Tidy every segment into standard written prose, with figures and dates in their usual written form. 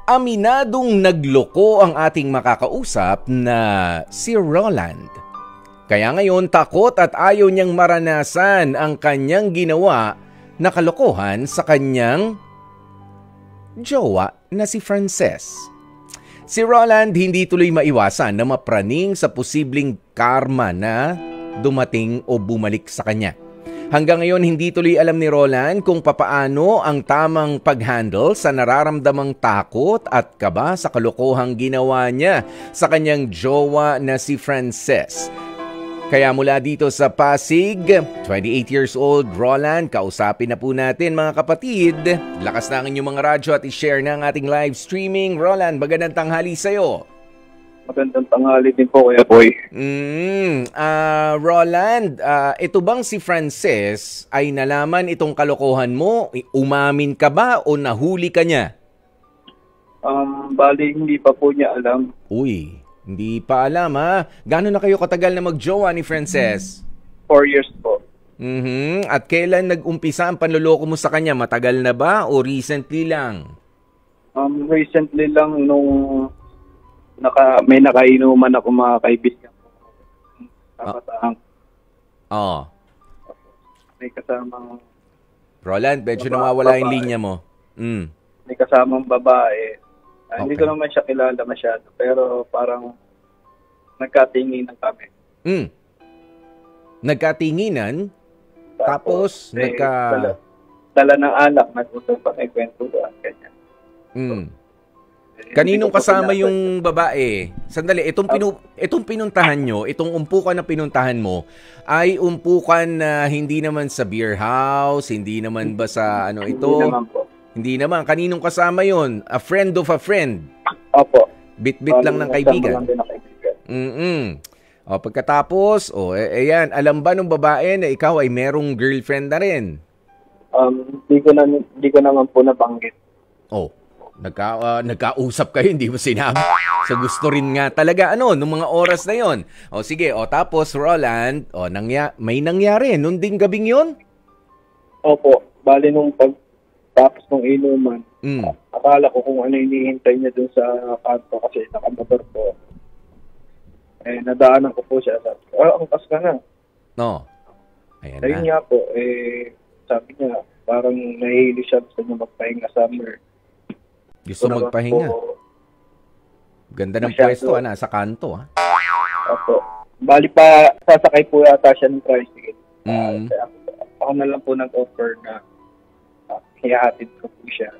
Aminadong nagloko ang ating makakausap na si Roland. Kaya ngayon takot at ayaw niyang maranasan ang kanyang ginawa na kalokohan sa kanyang jowa na si Frances. Si Roland hindi tuloy maiwasan na mapraning sa posibleng karma na dumating o bumalik sa kanya. Hanggang ngayon, hindi tuloy alam ni Roland kung papaano ang tamang pag-handle sa nararamdamang takot at kaba sa kalokohang ginawa niya sa kanyang jowa na si Frances. Kaya mula dito sa Pasig, 28 years old, Roland, kausapin na po natin mga kapatid. Lakas na ang inyong mga radyo at i-share na ang ating live streaming. Roland, magandang tanghali sa'yo. Magandang tanghali din po, Kuya Boy. Roland, ito bang si Frances ay nalaman itong kalokohan mo? Umamin ka ba o nahuli ka niya? Bali, hindi pa po niya alam. Uy, hindi pa alam ha? Gano'n na kayo katagal na mag-jowa ni Frances? 4 years po. At kailan nag-umpisa ang panloloko mo sa kanya? Matagal na ba o recently lang? Recently lang nung may nakainuman ako mga kaibigan ko. May kasamang Roland, medyo nawawala yung linya mo. May kasamang babae. Hindi ko naman siya kilala masyado, pero parang nagkatinginan kami. Nagkatinginan? Tapos dala ng alak, nag-usap pa kay kwentuhan, ganyan. Kaninong kasama yung babae? Sandali, itong pinuntahan nyo, itong umpukan na pinuntahan mo, ay umpukan na hindi naman sa beer house, hindi naman ba sa ano ito? Hindi naman po. Hindi naman. Kaninong kasama yon? A friend of a friend? Opo. Bit-bit lang ng kaibigan? O, pagkatapos, ayan, alam ba nung babae na ikaw ay merong girlfriend na rin? Hindi ko naman po nabanggit. Nagkausap kayo, hindi mo sinabi. So gusto rin nga talaga nung mga oras na yon. Sige, tapos Roland, may nangyari nung ding gabing yon? Opo, bali nung pagtapos ng inuman, akala ko kung ano hinihintay niya dun sa kanto kasi nakamotor po. Nadaanan ko po siya. Sabi ko, angkas ka na. Ayan ayun na. Nga po, sabi niya, parang nahihili siya gusto niya magpahinga summer. Gusto magpahinga. Ganda ng pwesto, nasa kanto. Opo. Bali pa, sasakay po yata siya ng tricycle. Ako na lang po nag-offer na hihahatid ko po siya.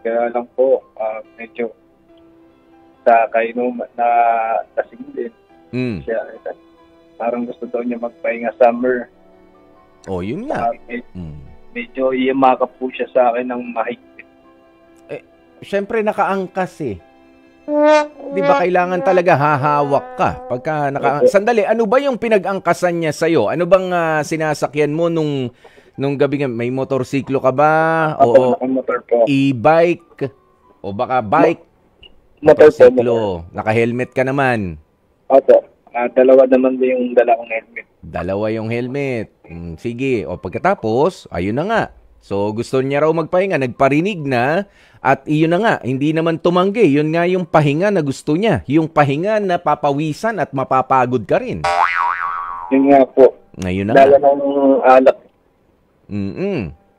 Kaya lang po, medyo sa kainuman na lasing din. Siya, parang gusto daw niya magpahinga summer. Yun nga. Medyo iyamakap po siya sa akin ng mahigpit. Siyempre nakaangkas Di ba kailangan talaga hahawak ka? Sandali, ano ba yung pinag-angkasan niya sa'yo? Ano bang sinasakyan mo nung gabi nga? May motorsiklo ka ba? O motor po. E-bike? O baka bike? Motorsiklo. Naka-helmet ka naman? Opo. Dalawa naman din yung dala kong helmet. Dalawa yung helmet. Sige. O pagkatapos, ayun na nga. So gusto niya raw magpahinga, nagparinig na at iyon na nga, hindi naman tumanggi. Yun nga yung pahinga na gusto niya. Yung pahinga na papawisan at mapapagod ka rin. Yun nga po. Ngayon na dala ng alak.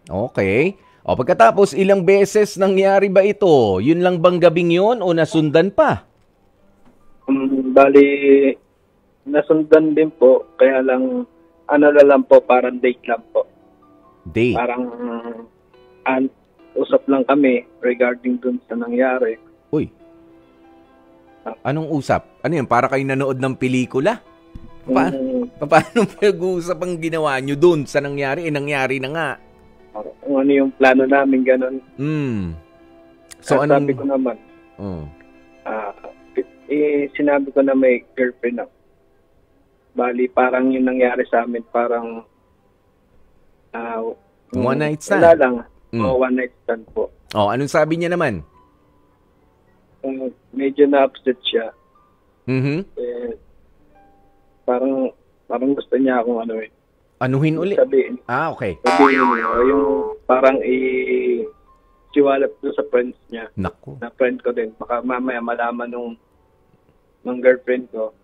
Okay. O pagkatapos, ilang beses nangyari ba ito? Yun lang bang gabing yun o nasundan pa? Bali, nasundan din po. Kaya lang, lang po, parang date lang po. Date? Parang usap lang kami regarding dun sa nangyari. Uy. Anong usap? Ano yun? Para kayo nanood ng pelikula? Paano pag-uusap ang ginawa nyo dun sa nangyari? Nangyari na nga. Kung ano yung plano namin, ganun. So, sabi ko naman, sinabi ko na may girlfriend ako. Bali, parang yung nangyari sa amin, parang one night stand? Wala lang. One night stand po. Anong sabi niya naman? Medyo na-upset siya. Parang gusto niya akong Anuhin uli? Sabihin. Okay. Sabihin mo, yung parang tiwala doon sa friends niya. Naku. Na friend ko din. Baka mamaya malaman ng girlfriend ko.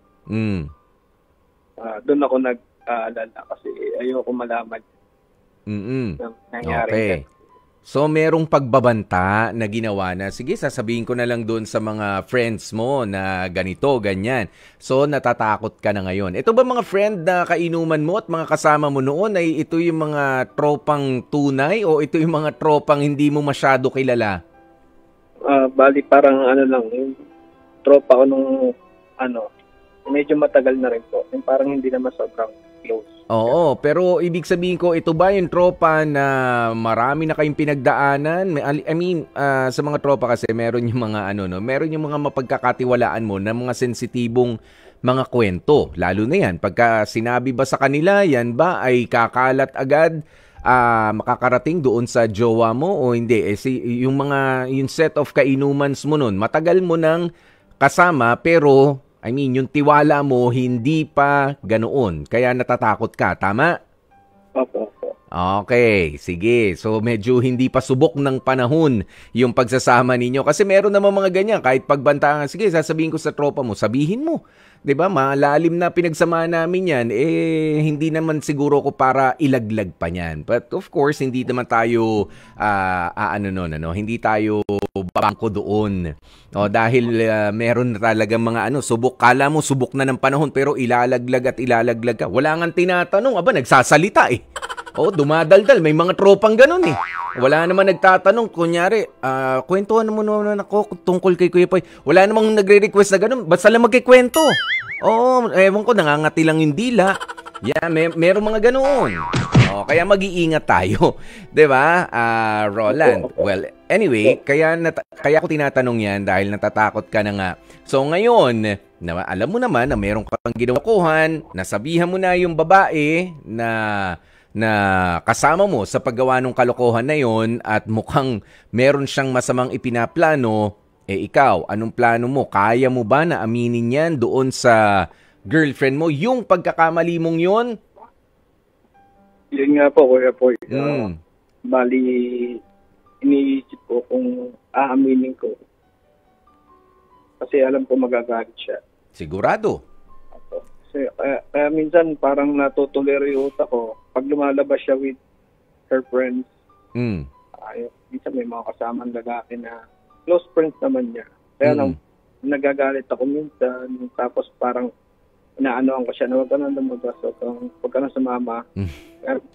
Doon ako nag-aalala kasi ayoko malaman na nangyari. Okay. So, merong pagbabanta na ginawa na, sige, sasabihin ko na lang doon sa mga friends mo na ganito, ganyan. So, natatakot ka na ngayon. Ito ba mga friend na kainuman mo at mga kasama mo noon ay ito yung mga tropang tunay o ito yung mga tropang hindi mo masyado kilala? Bali, parang lang, yung tropa ko nung medyo matagal na rin po. Yung parang hindi naman sobrang close. Oo, pero ibig sabihin ko, ito ba yung tropa na marami na kayong pinagdaanan? I mean, sa mga tropa kasi meron yung mga meron yung mga mapagkakatiwalaan mo na mga sensitibong mga kwento. Lalo na yan, pagka sinabi ba sa kanila, yan ba ay kakalat agad, makakarating doon sa jowa mo o hindi? Yung set of kainumans mo nun, matagal mo nang kasama pero yung tiwala mo, hindi pa ganoon. Kaya natatakot ka. Tama? Opo. Okay, sige. So, medyo hindi pa subok ng panahon yung pagsasama ninyo. Kasi meron naman mga ganyan. Kahit pagbantaan, sige, sasabihin ko sa tropa mo, sabihin mo. 'Di ba? Malalim na pinagsamahan namin yan. Hindi naman siguro ko para ilaglag pa niyan. But of course, hindi naman tayo, hindi tayo bangko doon. Dahil meron na talagang mga subok. Kala mo subok na ng panahon pero ilalaglag ka. Wala nga tinatanong. Nagsasalita eh. Dumadaldal. May mga tropang ganun eh. Wala naman nagtatanong. Kunyari, kwentuhan mo naman ako tungkol kay Kuya Poy. Wala namang nagre-request na ganun. Basta lang magkikwento. Ewan ko, nangangati lang yung dila. Meron mga ganoon. Kaya mag-iingat tayo. 'Di ba, Roland? Well, anyway, kaya ko tinatanong yan dahil natatakot ka na nga. So ngayon, alam mo naman na meron kang ginawakuhan, nasabihan mo na yung babae na kasama mo sa paggawa ng kalokohan na yon at mukhang meron siyang masamang ipinaplano. Ikaw, anong plano mo? Kaya mo ba na aminin yan doon sa girlfriend mo? Yung pagkakamali mong yun? Yun nga po, Kuya Poy. Bali, iniisip ko kung aaminin ko. Kasi alam ko magagalit siya. Sigurado? Kasi kaya minsan parang natutulero yung utak ko. Pag lumalabas siya with her friends, minsan may mga kasamang lalaki na close friends naman niya. Kaya nagagalit ako minsan. Tapos parang inaanoan ko siya na huwag ka nang lumabas. Huwag ka nang sumama.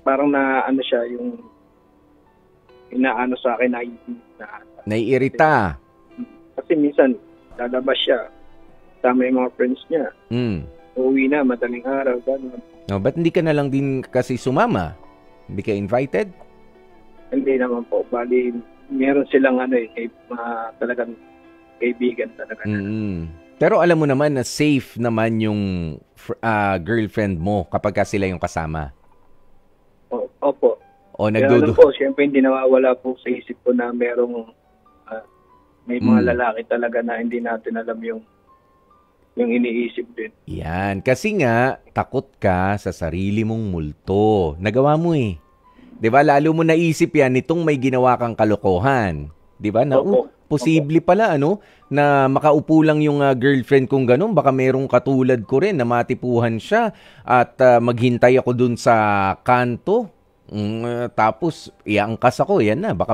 Parang siya yung inaano sa akin naiirita. Kasi minsan lalabas siya. Tama yung mga friends niya. Uuwi na, madaling araw. Gano'n. Ba't hindi ka na lang din kasi sumama? Hindi ka invited? Hindi naman po. Bali, meron silang talagang kaibigan talaga. Pero alam mo naman na safe naman yung girlfriend mo kapag sila yung kasama. Opo. Kaya po, siyempre hindi nawawala po sa isip ko na may mga lalaki talaga na hindi natin alam yung iniisip din. Yan. Kasi nga, takot ka sa sarili mong multo. Nagawa mo eh. 'Di ba? Lalo mo naisip yan nitong may ginawa kang kalokohan. 'Di ba? Na posible pala na makaupo lang yung girlfriend kong ganun. Baka merong katulad ko rin na matipuhan siya at maghintay ako dun sa kanto. Tapos iangkas ako. Yan na. Baka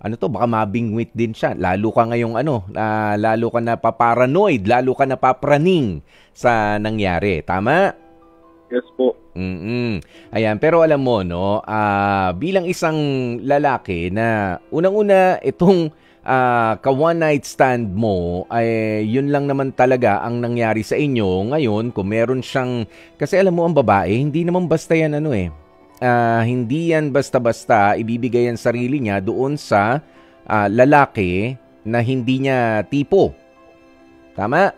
baka mabingwit din siya. Lalo ka ngayong lalo ka na paparanoid, lalo ka na papraning sa nangyari. Tama? Yes po. Ayan, pero alam mo, bilang isang lalaki na unang-una itong ka-one night stand mo, ay yun lang naman talaga ang nangyari sa inyo. Ngayon, kung meron siyang, kasi alam mo ang babae, hindi naman basta yan hindi yan basta-basta ibibigay ang sarili niya doon sa lalaki na hindi niya tipo. Tama?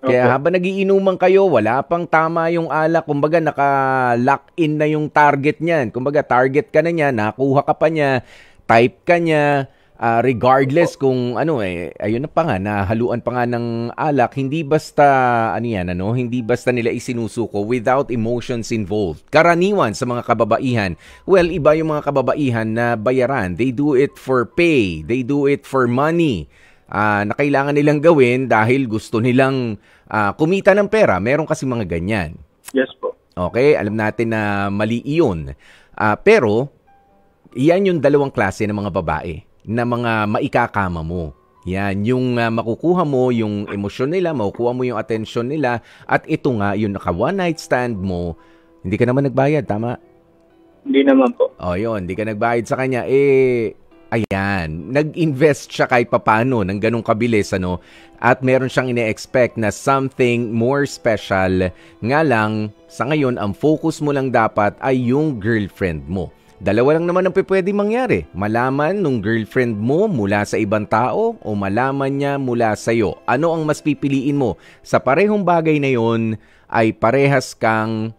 Kaya habang nagiinuman kayo, wala pang tama yung alak. Kumbaga, naka-lock in na yung target niyan. Kumbaga, target ka na niya, nakuha ka pa niya, type ka niya, regardless kung ayun na pa nga, nahaluan pa nga ng alak, hindi basta, hindi basta nila isinusuko without emotions involved. Karaniwan sa mga kababaihan, iba yung mga kababaihan na bayaran. They do it for pay. They do it for money. Na kailangan nilang gawin dahil gusto nilang kumita ng pera. Meron kasi mga ganyan. Yes po. Okay, alam natin na mali iyon. Pero, yan yung dalawang klase ng mga babae na mga maikakama mo. Yan, yung makukuha mo yung emosyon nila, makukuha mo yung atensyon nila, at ito nga, yung naka one night stand mo, hindi ka naman nagbayad, tama? Hindi naman po. Yun, hindi ka nagbayad sa kanya, ayan, nag-invest siya kahit papano ng ganong kabilis, at meron siyang ine-expect na something more special. Nga lang, sa ngayon, ang focus mo lang dapat ay yung girlfriend mo. Dalawa lang naman ang pwede mangyari. Malaman nung girlfriend mo mula sa ibang tao o malaman niya mula sa iyo. Ano ang mas pipiliin mo? Sa parehong bagay na yon ay parehas kang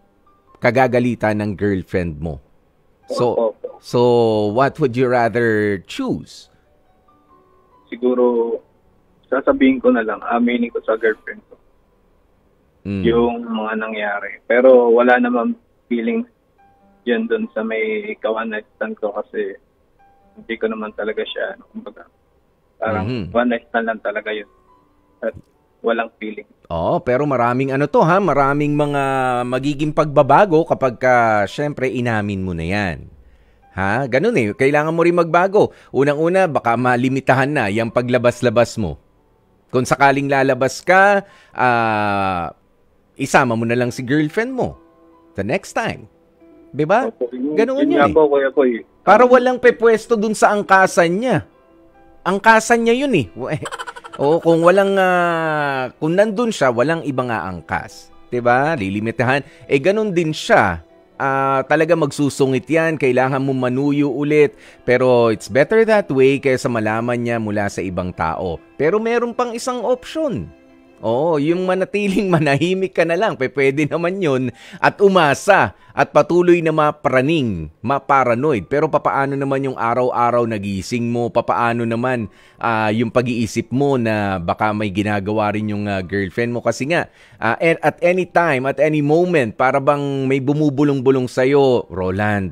kagagalitan ng girlfriend mo. So what would you rather choose? Siguro, sasabihin ko na lang, aminin ko sa girlfriend ko yung mga nangyari. Pero wala naman feelings yan doon sa may one night stand ko kasi hindi ko naman talaga siya, kumbaga, parang one night stand lang talaga yun. At walang feeling. Pero maraming maraming mga magiging pagbabago kapag syempre inamin mo na yan. Ganun kailangan mo rin magbago. Unang-una, baka malimitahan na yung paglabas-labas mo. Kung sakaling lalabas ka, isama mo na lang si girlfriend mo the next time. Diba? Ganoon yun po, kuya ko Para walang pepwesto dun sa angkasan niya. Angkasan niya yun kung walang, kung nandun siya, walang ibang aangkas. Diba? Lilimitahan. Ganun din siya. Talaga magsusungit yan. Kailangan mo manuyo ulit. Pero it's better that way kaysa malaman niya mula sa ibang tao. Pero meron pang isang option. Yung manatiling manahimik ka na lang, pwede naman yun, at umasa, at patuloy na maparanoid. Pero papaano naman yung araw-araw nagising mo? Papaano naman yung pag-iisip mo na baka may ginagawa rin yung girlfriend mo? Kasi nga, at any time, at any moment, para bang may bumubulong-bulong sa'yo, Roland,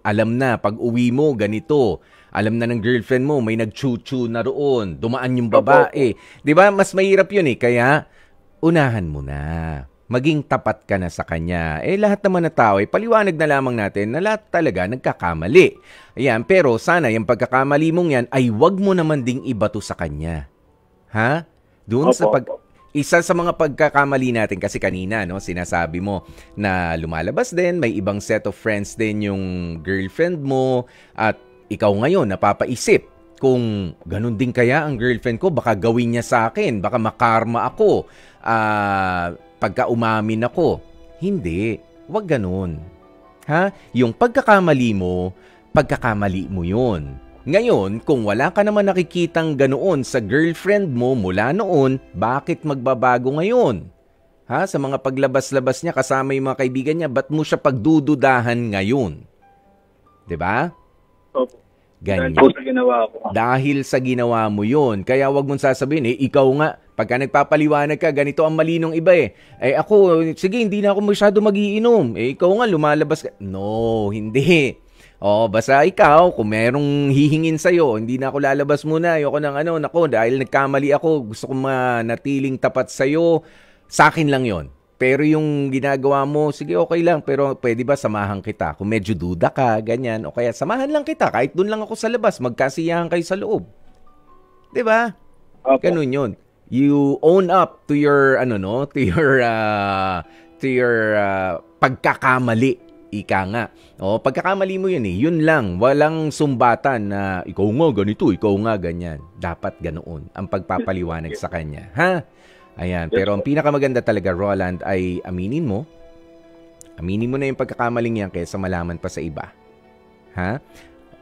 alam na, pag uwi mo, ganito. Alam na ng girlfriend mo, may nag-chu-chu na roon. Dumaan yung babae. Diba? Mas mahirap yun Kaya, unahan mo na. Maging tapat ka na sa kanya. Lahat naman na tao, paliwanag na lamang natin na lahat talaga nagkakamali. Ayan, pero sana yung pagkakamali mong yan ay wag mo naman ding ibato sa kanya. Doon sa isa sa mga pagkakamali natin kasi kanina, sinasabi mo na lumalabas din, may ibang set of friends din yung girlfriend mo at ikaw ngayon napapaisip kung ganun din kaya ang girlfriend ko, baka gawin niya sa akin, baka makarma ako pagka umamin ako. Hindi, wag ganun. Yung pagkakamali mo yun. Ngayon, kung wala ka naman nakikitang ganoon sa girlfriend mo mula noon, bakit magbabago ngayon? Sa mga paglabas-labas niya kasama yung mga kaibigan niya, ba't mo siya pagdududahan ngayon? 'Di ba? Ganyan. Dahil sa ginawa mo yun. Kaya wag mong sasabihin, ikaw nga, pagka nagpapaliwanag ka, ganito ang mali nung iba ako, sige, hindi na ako masyado magiinom. Ikaw nga, lumalabas ka. No, hindi. Basta ikaw, kung merong hihingin sa'yo, hindi na ako lalabas muna. Ayoko ng dahil nagkamali ako, gusto ko manatiling tapat sa'yo, sa akin lang yon. Pero yung ginagawa mo, sige, okay lang. Pero pwede ba samahan kita? Kung medyo duda ka, ganyan. O kaya samahan lang kita. Kahit doon lang ako sa labas. Magkasiyahan kayo sa loob. Diba? Ganun yun. You own up to your, to your pagkakamali. Ika nga. Pagkakamali mo yun Yun lang. Walang sumbatan na ikaw nga ganito, ikaw nga ganyan. Dapat ganoon ang pagpapaliwanag sa kanya. Ayan, pero ang pinakamaganda talaga, Roland, ay aminin mo. Aminin mo na yung pagkakamaling yan kaysa malaman pa sa iba.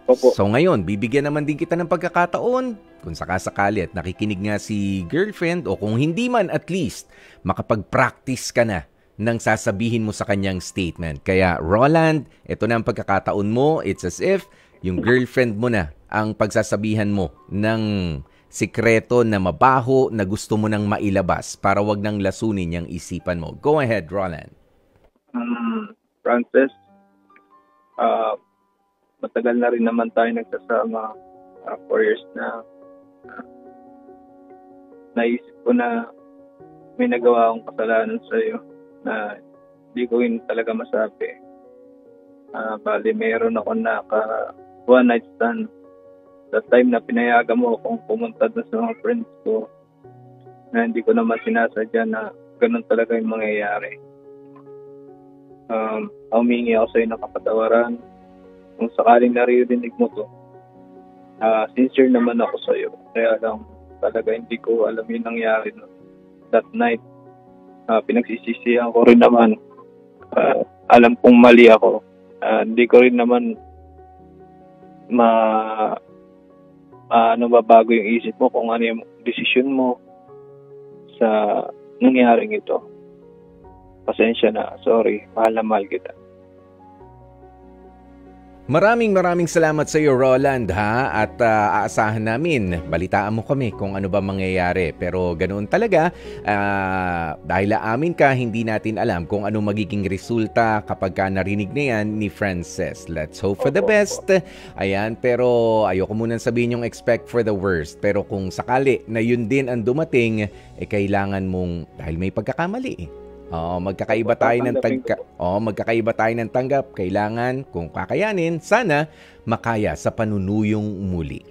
So ngayon, bibigyan naman din kita ng pagkakataon kung sakasakali at nakikinig nga si girlfriend o kung hindi man at least makapag-practice ka na ng sasabihin mo sa kanyang statement. Kaya Roland, ito na ang pagkakataon mo. It's as if yung girlfriend mo na ang pagsasabihan mo ng sikreto na mabaho na gusto mo nang mailabas para wag nang lasunin yung isipan mo. Go ahead, Roland. Frances, matagal na rin naman tayo nagsasama, 4 years na. Naisip ko na may nagawa akong kasalanan sa iyo na hindi ko rin talaga masabi. Bali, mayroon ako one night stand. That time na pinayagan mo akong pumunta doon sa mga friends ko na hindi ko naman sinasadya na ganun talaga yung mangyayari. Humingi ako sa iyo ng kapatawaran. Kung sakaling naririnig mo to, sincere naman ako sa iyo. Kaya lang talaga hindi ko alam yung nangyari no. That night. Pinagsisisihan ko rin naman. Alam kong mali ako. Hindi ko rin naman babago yung isip mo kung ano yung desisyon mo sa nangyaring ito. Pasensya na. Sorry. Mahal na mahal kita. Maraming salamat sa iyo, Roland, ha? At aasahan namin, balitaan mo kami kung ano ba mangyayari. Pero ganoon talaga, dahil aamin ka, hindi natin alam kung ano magiging resulta kapag ka narinig na yan ni Frances. Let's hope for the best. Ayan, pero ayoko munang sabihin yung expect for the worst. Pero kung sakali na yun din ang dumating, kailangan mong, dahil may pagkakamali magkakaiba tayo ng tanggap. Kailangan, kung kakayanin, sana makaya sa panunuyong muli.